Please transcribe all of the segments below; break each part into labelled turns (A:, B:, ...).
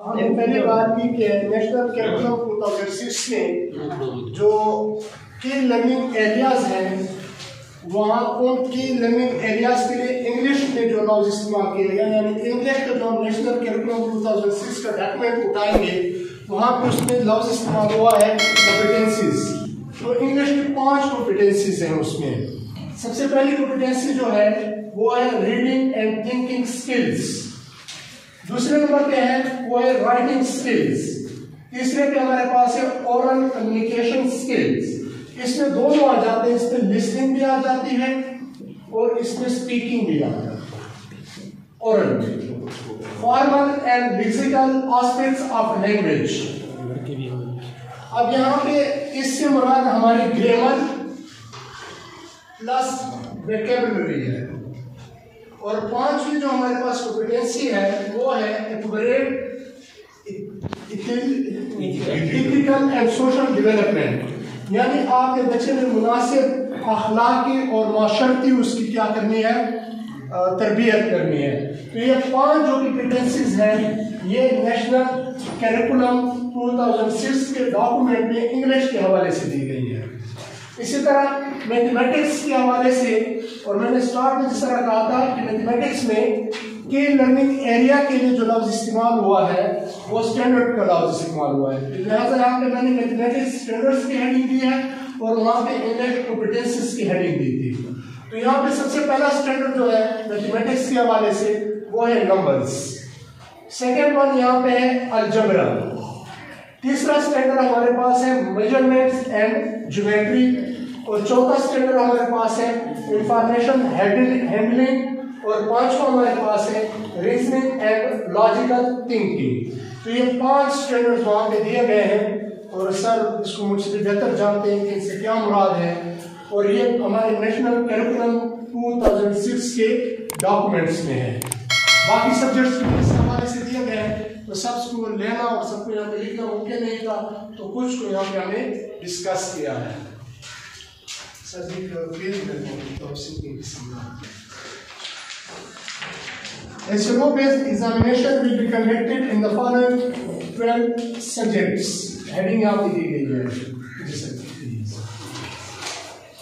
A: हमने पहले बात की कि नेशनल करिकुलम 2006 में जो की लर्निंग एरियाज हैं वहाँ उन की लर्निंग एरियाज के लिए इंग्लिश में जो लफ्ज इस्तेमाल किए गए, यानी इंग्लिश का जो हम नेशनल करिकुलम 2006 का डॉक्यूमेंट उठाएंगे वहाँ पे उसमें लफ्ज इस्तेमाल हुआ है कॉम्पिटेंसीज। तो इंग्लिश की 5 कॉम्पिटेंसीज हैं उसमें। सबसे पहली कॉम्पिटेंसी जो है वो है रीडिंग एंड थिंकिंग स्किल्स। दूसरे नंबर पे है वो है राइटिंग स्किल्स। तीसरे पे हमारे पास है ओरल कम्युनिकेशन स्किल्स। इसमें दोनों आ जाते हैं, इसमें लिसनिंग भी आ जाती है और इसमें स्पीकिंग भी आ जाती है। Oral formal and lexical aspects of language. अब यहाँ पे इससे मुराद हमारी ग्रामर प्लस वोकैबुलरी है। और 5वीं जो हमारे पास कॉम्पिटेंसी है वो है accurate ethical and social development, यानी आपके बच्चे में मुनासिब अखलाकी और माशरती उसकी क्या करनी है, तरबियत करनी है। तो ये 5 जो कॉम्पिटेंसीज हैं ये नेशनल करिकुलम 2006 के डॉक्यूमेंट में इंग्लिश के हवाले से दी गई है। इसी तरह मैथमेटिक्स के हवाले से, और मैंने स्टार्ट में जिस तरह कहा था कि मैथमेटिक्स में की लर्निंग एरिया के लिए जो लफ्ज इस्तेमाल हुआ है वो स्टैंडर्ड का लफ्ज इस्तेमाल हुआ है। लिहाजा यहाँ पे मैंने मैथमेटिक्स स्टैंडर्ड्स की हेडिंग दी है और वहाँ पे इंग्लिश कॉम्पिटेंसीज की हेडिंग दी थी। तो यहाँ पे सबसे पहला स्टैंडर्ड जो है मैथमेटिक्स के हवाले से वो है नंबर्स। सेकेंड वन यहाँ पे है अलजबरा। तीसरा स्टैंडर्ड हमारे पास है मेजरमेंट्स एंड ज्योमेट्री। और चौथा स्टैंडर्ड हमारे पास है इंफॉर्मेशन हैंडलिंग। और 5वां हमारे पास है रीजनिंग एंड लॉजिकल थिंकिंग। तो ये 5 स्टैंडर्ड्स वहाँ पे दिए गए हैं और सर इसको मुझसे बेहतर जानते हैं कि इससे क्या मुराद है। और ये हमारे नेशनल करिकुलम 2006 के डॉक्यूमेंट्स में है। बाकी सब्जेक्ट्स भी इस हवाले से दिए गए हैं, तो सबको लेना और सबको यहाँ पे लिखना मुमकिन नहीं था, तो कुछ को यहाँ पे हमने डिस्कस किया है। Sir ji A syllabus examination will be conducted in the following 12 subjects. Heading यहाँ पे दी गई है।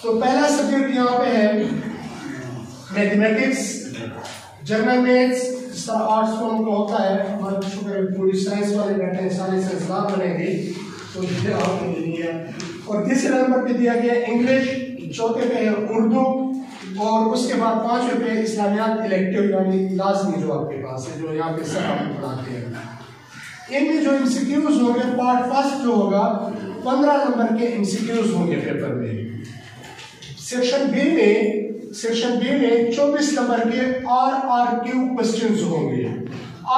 A: तो पहला सब्जेक्ट यहाँ पे है मैथमेटिक्स, जनरल मैथ्स, जिस तरह आर्ट्स फॉर्म का होता है, हमारे शुक्र पूरी साइंस वाले बैठे हैं, सारे संस्थान बनेंगे तो ये आपके लिए है। और तीसरे नंबर पे दिया गया इंग्लिश, चौथे पे है उर्दू, और उसके बाद 5वें पे इस्लामियात इलेक्टिव यानी लाजमी जो आपके पास है, जो यहाँ पे सब आप पढ़ाते हैं। इनमें जो एमसीक्यूज होंगे, पार्ट फर्स्ट जो होगा 15 नंबर के एमसीक्यूज होंगे पेपर में। सेक्शन बी में 24 नंबर के RRQ क्वेश्चंस होंगे।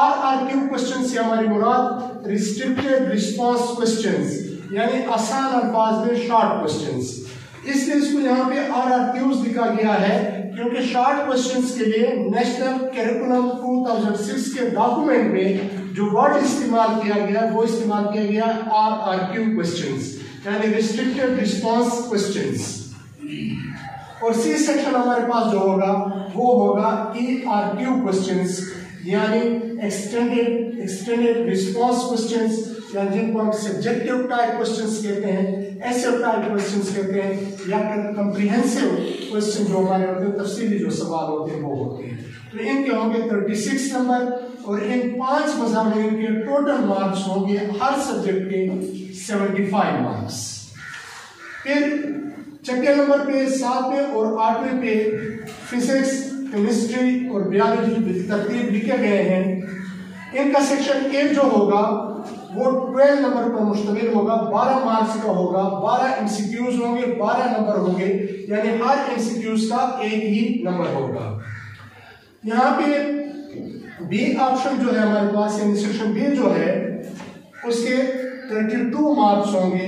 A: RRQ क्वेश्चन से हमारी मुराद रिस्ट्रिक्टेड रिस्पांस क्वेश्चंस, यानी आसान अल्फाज में शॉर्ट क्वेश्चंस। इसलिए इसको यहाँ पे RRQs लिखा गया है क्योंकि शॉर्ट क्वेश्चंस के लिए नेशनल करिकुलम 2006 के डॉक्यूमेंट में जो वर्ड इस्तेमाल किया गया वो इस्तेमाल किया गया RRQ क्वेश्चंस, यानी रिस्ट्रिक्टेड रिस्पांस क्वेश्चंस। और सी सेक्शन हमारे पास जो होगा वो होगा ERQ क्वेश्चंस, यानी एक्सटेंडेड रिस्पांस क्वेश्चंस, यानी जिनको हम सब्जेक्टिव टाइप क्वेश्चंस कहते हैं, एसेव टाइप क्वेश्चंस कहते हैं, या कॉम्प्रिहेंसिव क्वेश्चन जो हमारे होते हैं, तफसीली जो सवाल होते हैं वो होते हैं। तो इनके होंगे 36 नंबर और इन 5 मज़ामीन के टोटल मार्क्स होंगे हर सब्जेक्ट के 75 मार्क्स। फिर छठे नंबर पे, 7वें और 8वें पे फिजिक्स, केमिस्ट्री और बायोलॉजी तरतीब लिखे गए हैं। इनका सेक्शन 1 जो होगा वो 12 नंबर पर मुश्तमिल होगा, 12 मार्क्स का होगा, 12 एमसीक्यूज होंगे, 12 नंबर होंगे, यानी हर एमसीक्यूज का 1 ही नंबर होगा। यहाँ पे बी ऑप्शन जो है हमारे पास, यानी सेक्शन बी जो है उसके 32 मार्क्स होंगे।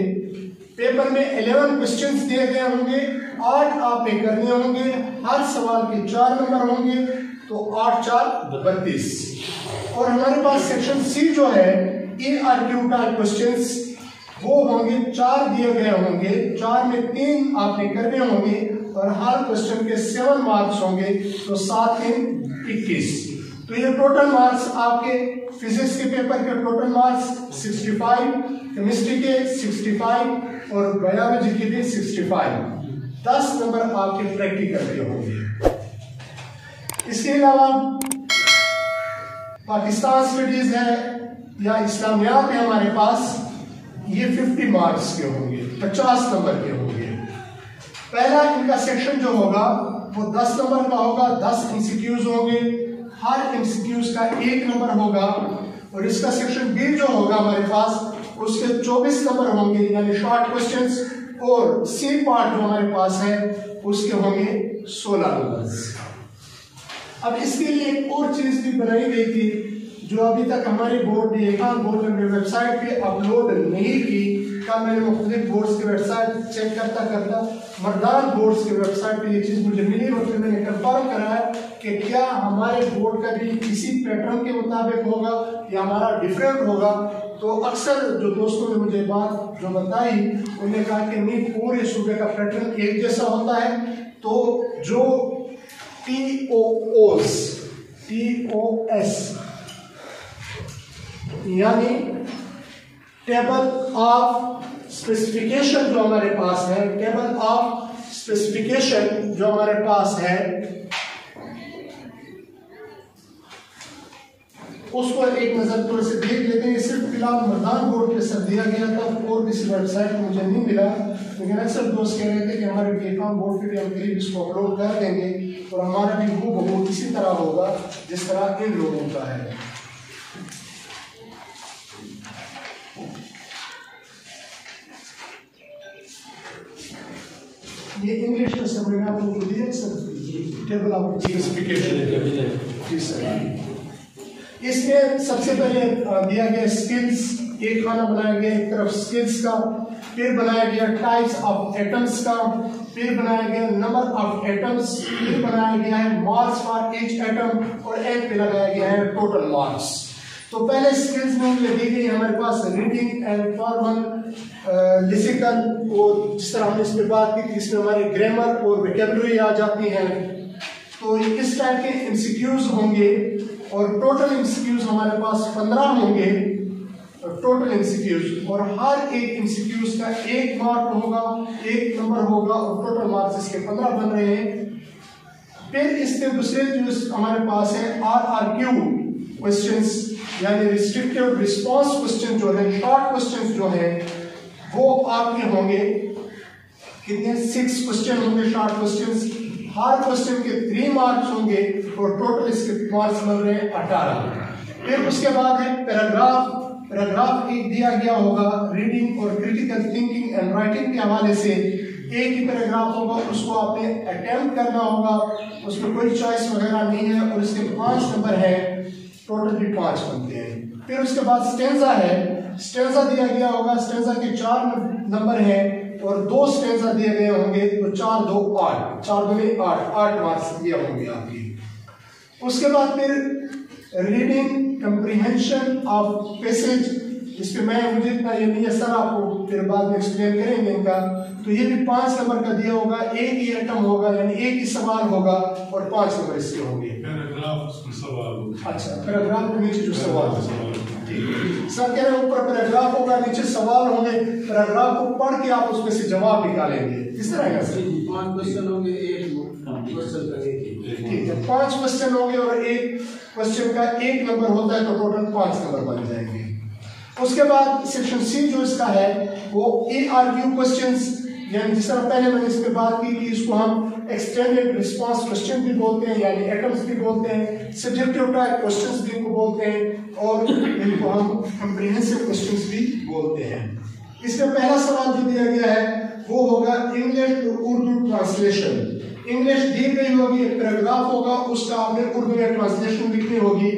A: पेपर में 11 क्वेश्चंस दिए गए होंगे, 8 आपने करने होंगे, हर सवाल के 4 नंबर होंगे, तो 8 4 32। और हमारे पास सेक्शन सी जो है ERQ टाइप क्वेश्चंस वो होंगे, 4 दिए गए होंगे, 4 में 3 आपने करने होंगे और हर क्वेश्चन के 7 मार्क्स होंगे, तो 7 3 21। तो ये टोटल मार्क्स आपके फिजिक्स के पेपर के टोटल मार्क्स 65, केमिस्ट्री के 65 और बायोलॉजी के भी 65। 10 नंबर आपके प्रैक्टिकल के होंगे। इसके अलावा पाकिस्तान स्टडीज है या इस्लामियात है हमारे पास, ये 50 मार्क्स के होंगे, 50 नंबर के होंगे। पहला इनका सेक्शन जो होगा वो 10 नंबर का होगा, 10 एमसीक्यूज होंगे, हर एमसीक्यूज का 1 नंबर होगा। और इसका सेक्शन बी जो होगा हमारे पास उसके 24 नंबर होंगे यानी शॉर्ट क्वेश्चंस, और सी पार्ट जो हमारे पास है उसके होंगे 16 नंबर। अब इसके लिए एक और चीज भी बनाई गई थी जो अभी तक हमारे बोर्ड ने बोर्ड ने वेबसाइट पे अपलोड नहीं की। कल मैंने मुख्तलिफ बोर्ड्स की वेबसाइट चेक करता मर्दान बोर्ड्स की वेबसाइट पे ये चीज़ मुझे मिली और फिर मैंने कंफर्म कराया कि क्या हमारे बोर्ड का भी इसी पैटर्न के मुताबिक होगा या हमारा डिफरेंट होगा। तो अक्सर जो दोस्तों ने मुझे बात जो बताई उन्होंने कहा कि नहीं, पूरे सूबे का पैटर्न एक जैसा होता है। तो जो TOS यानी टेबल ऑफ स्पेसिफिकेशन जो हमारे पास है, टेबल ऑफ स्पेसिफिकेशन जो हमारे पास है उसको एक नजर थोड़े से देख लेते हैं। सिर्फ फिलहाल मर्दान बोर्ड पे सर दिया गया था और किसी वेबसाइट में मुझे नहीं मिला, लेकिन अक्सर दोस्त कह रहे थे कि हमारे बीकॉम बोर्ड पे भी हम करीब इसको अपलोड कर देंगे और हमारा भी हूबहू इसी तरह होगा जिस तरह इन लोगों का है। ये इंग्लिश में सब मैंने आपको दिया सर, टेबल ऑफ स्पेसिफिकेशन। जी सर, इसमें सबसे पहले दिया गया स्किल्स, एक खाना बनाया गया एक तरफ स्किल्स का, फिर बनाया गया टाइप्स ऑफ एटम्स का, फिर बनाया गया नंबर ऑफ एटम्स, फिर बनाया गया है मार्क्स फॉर ईच एटम और एंड पे लगाया गया है टोटल मार्क्स। तो पहले स्किल्स में उन्हें दी गई हमारे पास रीडिंग एंड फॉर्मल, लिसिकल, और जिस तरह हमने इस पर बात की थी इसमें हमारे ग्रामर और वोकैबुलरी आ जाती हैं। तो इस टाइप के एमसीक्यूज होंगे और टोटल एमसीक्यूज हमारे पास 15 होंगे टोटल एमसीक्यूज, और हर एक एमसीक्यूज का 1 मार्क होगा, 1 नंबर होगा और टोटल मार्क्स इसके 15 बन रहे हैं। फिर इसके दूसरे जो हमारे पास है RRQ क्वेश्चंस यानी रिस्ट्रिक्टिव रिस्पांस क्वेश्चन जो है, शॉर्ट क्वेश्चंस जो है वो आपके होंगे कितने 6 क्वेश्चन होंगे शॉर्ट क्वेश्चंस, हर क्वेश्चन के 3 मार्क्स होंगे और टोटल इसके मार्क्स बन रहे हैं 18। फिर उसके बाद है पैराग्राफ एक दिया गया होगा रीडिंग और क्रिटिकल थिंकिंग एंड राइटिंग के हवाले से, एक ही पैराग्राफ होगा उसको आपने अटेम्प्ट करना होगा, उसमें कोई चॉइस वगैरह नहीं है और इसके 5 नंबर है, टोटल भी 5 बनते हैं। फिर उसके बाद स्टेंजा है, स्टेंजा दिया गया होगा, स्टेंजा के 4 नंबर हैं और 2 स्टेंजा दिए गए होंगे तो 4 2 8, 4 2 8 मार्क्स दिए होंगे आपकी। उसके बाद फिर रीडिंग कंप्रीहेंशन ऑफ पैसेज, इस पे मुझे इतना ये नहीं है सर, आपको फिर बाद में एक्सप्लेन करेंगे इनका। तो ये भी 5 नंबर का दिया होगा, एक ही आइटम होगा यानी एक ही सवाल होगा और 5 नंबर इसके होंगे। अच्छा, पैराग्राफ के नीचे जो सवाल सर कह रहे हैं ऊपर पैराग्राफ होगा नीचे सवाल होंगे, पैराग्राफ को पढ़ के आप उसमें से जवाब निकालेंगे, इस तरह का सर।
B: 5 क्वेश्चन होंगे, एक क्वेश्चन का
A: ठीक है, 5 क्वेश्चन होंगे और एक क्वेश्चन का 1 नंबर होता है तो टोटल 5 नंबर बन जाएंगे। उसके बाद सेक्शन सी जो इसका है वो ARQ क्वेश्चंस, यानी जिस तरह पहले मैंने इस पे बात की कि इसको हम एक्सटेंडेड रिस्पांस क्वेश्चन भी बोलते हैं यानी एटम्स भी बोलते हैं, सब्जेक्टिव टाइप क्वेश्चंस भी इनको बोलते हैं और इनको हम कंप्रीहेंसिव क्वेश्चंस भी बोलते हैं। इसमें पहला सवाल जो दिया गया है वो होगा English to Urdu translation. English दी गई होगी, एक पैराग्राफ होगा, उसका आपने उर्दू में ट्रांसलेशन लिखनी होगी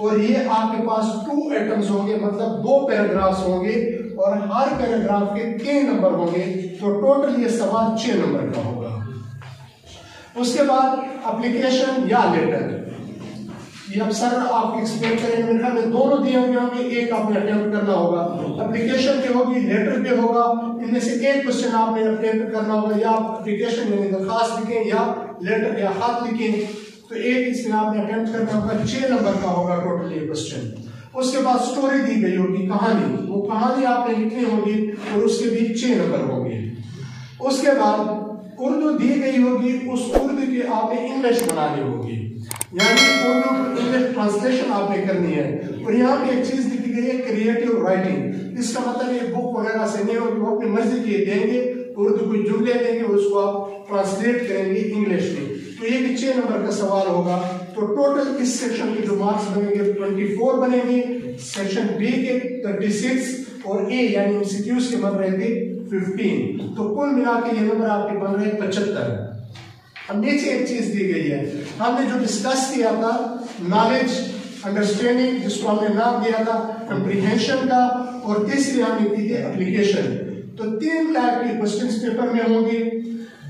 A: और ये आपके पास 2 एटम्स होंगे, मतलब 2 पैराग्राफ्स होंगे और हर पैराग्राफ के 3 नंबर होंगे, तो टोटल ये सवाल 6 नंबर का होगा। उसके बाद एप्लीकेशन या लेटर, ये अब सर आप एक्सप्लेन करेंगे, मेरे ख्याल में दोनों दिए हुए होंगे, एक आपने अटेम्प्ट करना होगा, एप्लीकेशन पे होगी लेटर पे होगा, इनमें से एक क्वेश्चन आपने अटेम्प्ट करना होगा, या आप एप्लीकेशन यानी दरखास्त लिखें या लेटर या खत लिखें। तो एक इसमें आपने अटेम्प्ट करना होगा, 6 नंबर का होगा टोटल ये क्वेश्चन। उसके बाद स्टोरी दी गई होगी, कहानी, वो कहानी आपने लिखनी होगी और उसके भी 6 नंबर होंगे। उसके बाद उर्दू दी गई होगी, उस उर्दू की आपने इंग्लिश बनानी होगी, यानी उर्दू इंग्लिश ट्रांसलेशन आपने करनी है। और यहाँ पे एक चीज लिखी गई है क्रिएटिव राइटिंग, इसका मतलब ये बुक वगैरह से नहीं होगी, वो अपनी मर्जी की देंगे, उर्दू कोई जुमले देंगे उसको आप ट्रांसलेट करेंगे इंग्लिश में। तो ये भी 6 नंबर का सवाल होगा। तो टोटल इस सेक्शन के जो मार्क्स बनेंगे 24 बनेंगे, सेक्शन बी के 36 और ए यानी एमसीक्यूज के बन रहे थे 15। तो कुल मिला के ये नंबर आपके बन रहे 75। अब नीचे एक चीज दी गई है, हमने जो डिस्कस किया था नॉलेज अंडरस्टैंडिंग, जिसको हमने नाम दिया था कम्प्रीहेंशन का, और तीसरी हमने की थी एप्लीकेशन। तो 3 टाइप के क्वेश्चंस पेपर में होंगे।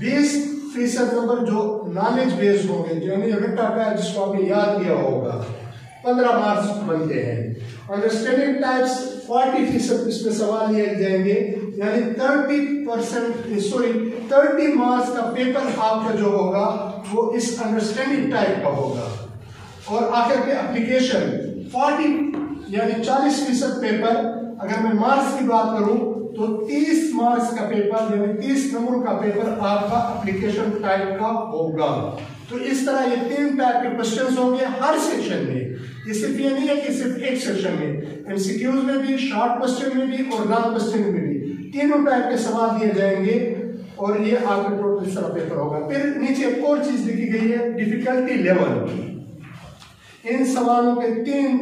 A: 20% नंबर जो नॉलेज बेस्ड होंगे, यानी रट्टा का जिसको आपने याद किया होगा, 15 मार्क्स बनते हैं। अंडरस्टैंडिंग टाइप्स 40% इसमें सवाल लिए जाएंगे, यानी 30 मार्क्स का पेपर आपका जो होगा वो इस अंडरस्टैंडिंग टाइप का होगा। और आखिर के एप्लीकेशन 40 यानी 40% पेपर, अगर मैं मार्क्स की बात करूं तो 30 मार्क्स का पेपर यानी 30 नंबर का पेपर आपका एप्लीकेशन टाइप का होगा। तो इस तरह ये 3 टाइप के क्वेश्चंस होंगे हर सेक्शन में। ये सिर्फ ये नहीं है कि सिर्फ एक सेक्शन में, एमसीक्यूज में भी, शॉर्ट क्वेश्चन में भी और लॉन्ग क्वेश्चन में भी तीनों टाइप के सवाल दिए जाएंगे और ये आपका टोटल इस तरह पेपर होगा। फिर नीचे एक और चीज लिखी गई है डिफिकल्टी लेवल। इन सवालों के 3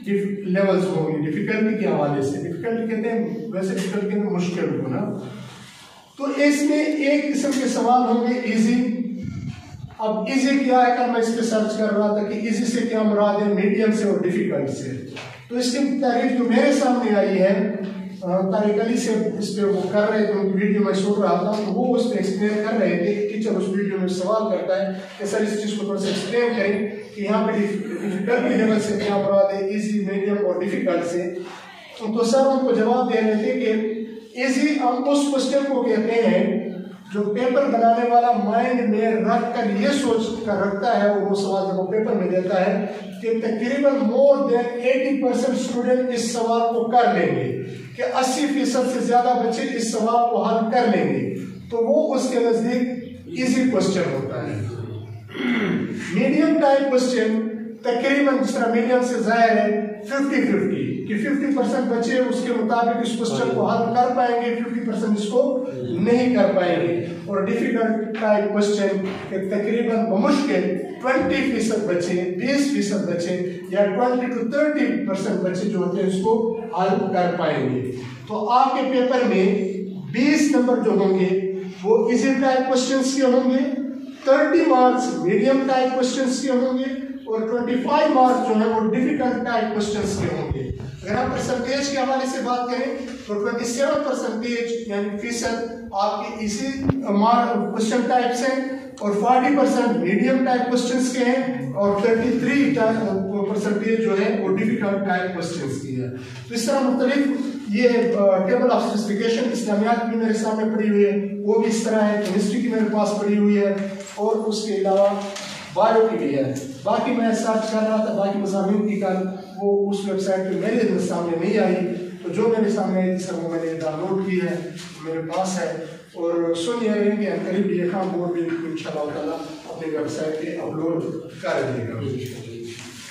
A: लेवल्स होंगे डिफिकल्टी के हवाले से। डिफिकल्टी कहते हैं, वैसे डिफिकल्टी कहते हैं मुश्किल को ना। तो इसमें एक किस्म के सवाल होंगे इजी। अब इजी क्या है, कल मैं इस पे सर्च कर रहा था कि इजी से क्या मुराद है, मीडियम से और डिफिकल्ट से। तो इसकी तारीफ जो मेरे सामने आई है, तारिक अली से इस पे वो कर रहे थे, उनकी वीडियो में सुन रहा था, तो वो उस पर एक्सप्लेन कर रहे थे। टीचर उस वीडियो में सवाल करता है कि सर इस चीज को थोड़ा सा एक्सप्लेन करें कि यहाँ पे डिफिकल्टी लेवल से क्या मुराद है, इजी, मीडियम और डिफिकल्ट से। तो सर उनको जवाब दे रहे थे कि इजी हम उस क्वेश्चन को कहते हैं जो पेपर बनाने वाला माइंड में रख कर ये सोच कर रखता है, वो सवाल जब वो पेपर में देता है कि तकरीबन मोर देन 80% स्टूडेंट इस सवाल को कर लेंगे, कि 80% से ज्यादा बच्चे इस सवाल को हल कर लेंगे, तो वो उसके नजदीक इजी क्वेश्चन होता है। मीडियम टाइप क्वेश्चन तकरीबन जिस तरह मीडियम से जाहिर है 50-50 कि 50% बच्चे उसके मुताबिक इस क्वेश्चन को हल कर पाएंगे, 50% इसको नहीं कर पाएंगे। और डिफिकल्ट टाइप क्वेश्चन के तकरीबन बमुश्किल 20% बच्चे, 20% बच्चे या 20 to 30% बच्चे जो होते हैं इसको हल कर पाएंगे। तो आपके पेपर में 20 नंबर जो होंगे वो इजी टाइप क्वेश्चंस के होंगे, 30 मार्क्स मीडियम टाइप क्वेश्चंस के होंगे और 25 मार्क्स जो है वो डिफिकल्ट टाइप क्वेश्चंस के होंगे। अगर आप परसेंटेज के हवाले से बात करें तो 27% यानी फीसद आपके इसी क्वेश्चन टाइप्स हैं और 40% मीडियम टाइप क्वेश्चंस के हैं और 33% जो है वो डिफिकल्ट टाइप क्वेश्चंस की है। तो इस तरह मुख्तलिफ ये टेबल ऑफ स्पेसिफिकेशन इस्लामियात भी मेरे सामने पड़ी हुई है, वो भी इस तरह है, केमिस्ट्री की मेरे पास पड़ी हुई है और उसके अलावा बायो की भी है। बाकी मैं सर्च कर रहा था बाकी मज़ामीन की, कल वो उस वेबसाइट पे मेरे सामने नहीं आई, तो जो मेरे सामने आई थी सर वो मैंने डाउनलोड की है, मेरे पास है और सुन ये रहेंगे करीब ये काम वो भी इंशाअल्लाह ताला अपनी वेबसाइट पे अपलोड कर देगा।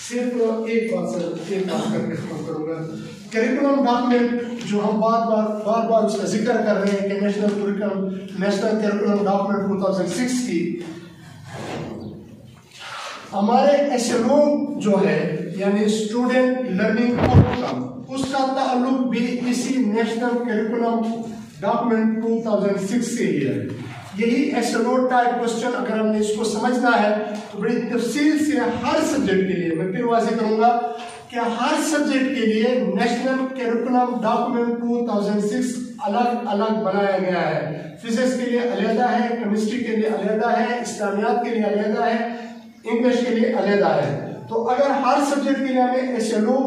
A: सिर्फ एक बात करके खत्म करूँगा, करिकुलम डॉक्यूमेंट जो हम बार बार उसका जिक्र कर रहे हैं कि नेशनल करिकुलम डॉक्यूमेंट 2006 की हमारे एसएलओ जो है यानी स्टूडेंट लर्निंग आउटकम, उसका ताल्लुक भी इसी नेशनल करिकुलम डॉक्यूमेंट 2006 से ही है। यही एसएलओ टाइप क्वेश्चन अगर हमने इसको समझना है तो बड़ी तफसील से हर सब्जेक्ट के लिए, मैं फिर वाज़ेह करूंगा कि हर सब्जेक्ट के लिए नेशनल करिकुलम डॉक्यूमेंट 2006 अलग अलग बनाया गया है। फिजिक्स के लिए अलहदा है, केमिस्ट्री के लिए अलहदा है, इस्लामियात के लिए अलहदा है, इंग्लिश के लिए अलहदा है। तो अगर हर सब्जेक्ट के लिए हमें एसएलओ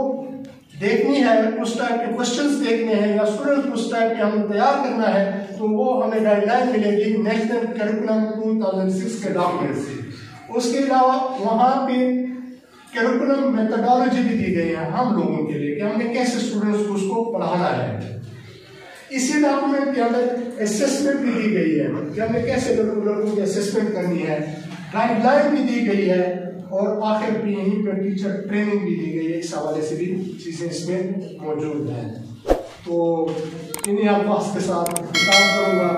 A: देखनी है, उस टाइप के क्वेश्चंस देखने हैं या स्टूडेंट उस टाइप के हमें तैयार करना है तो वो हमें गाइडलाइन मिलेगी नेशनल करिकुलम 2006 के डॉक्यूमेंट से। उसके अलावा वहाँ पे करिकुलम मेथडोलॉजी भी दी गई है हम लोगों के लिए कि हमने कैसे स्टूडेंट्स को उसको पढ़ाना है। इसी डॉक्यूमेंट के अंदर असेसमेंट भी दी गई है कि हमने कैसे लड़कों की असेसमेंट करनी है, गाइडलाइन भी दी गई है और आखिर पे यहीं पर टीचर ट्रेनिंग भी दी गई है। इस हवाले से भी चीज़ें इसमें मौजूद हैं। तो इन्हीं अल्फाज के साथ काम करूँगा।